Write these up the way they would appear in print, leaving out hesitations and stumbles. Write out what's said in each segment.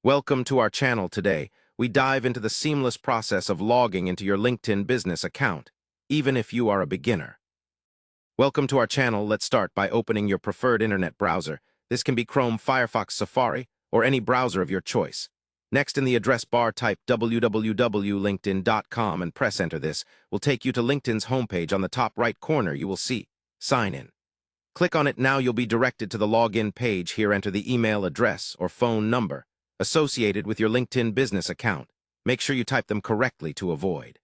Welcome to our channel today. We dive into the seamless process of logging into your LinkedIn business account, even if you are a beginner. Welcome to our channel. Let's start by opening your preferred internet browser. This can be Chrome, Firefox, Safari, or any browser of your choice. Next, in the address bar, type www.linkedin.com and press enter. This will take you to LinkedIn's homepage. On the top right corner, you will see Sign In. Click on it now. You'll be directed to the login page. Here, enter the email address or phone number associated with your LinkedIn business account. Make sure you type them correctly to avoid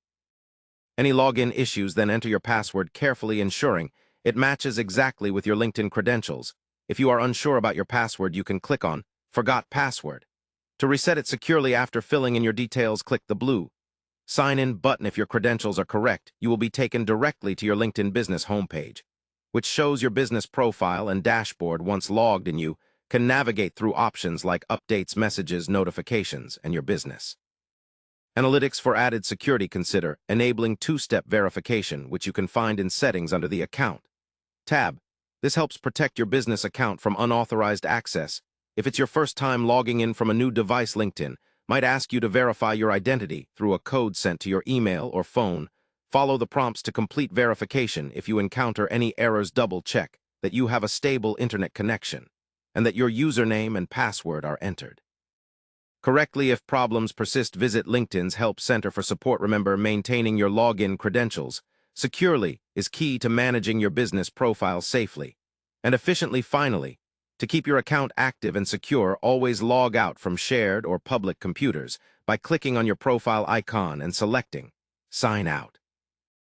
any login issues. Then enter your password carefully, ensuring it matches exactly with your LinkedIn credentials. If you are unsure about your password, you can click on Forgot Password. To reset it securely after filling in your details, click the blue Sign In button. If your credentials are correct, you will be taken directly to your LinkedIn business homepage, which shows your business profile and dashboard. Once logged in, you can navigate through options like updates, messages, notifications, and your business analytics. For added security, consider enabling two-step verification, which you can find in Settings under the Account tab. This helps protect your business account from unauthorized access. If it's your first time logging in from a new device, LinkedIn might ask you to verify your identity through a code sent to your email or phone. Follow the prompts to complete verification. If you encounter any errors, double-check that you have a stable internet connection and that your username and password are entered correctly. If problems persist, visit LinkedIn's Help Center for support. Remember, maintaining your login credentials securely is key to managing your business profile safely and efficiently. Finally, to keep your account active and secure, always log out from shared or public computers by clicking on your profile icon and selecting Sign Out.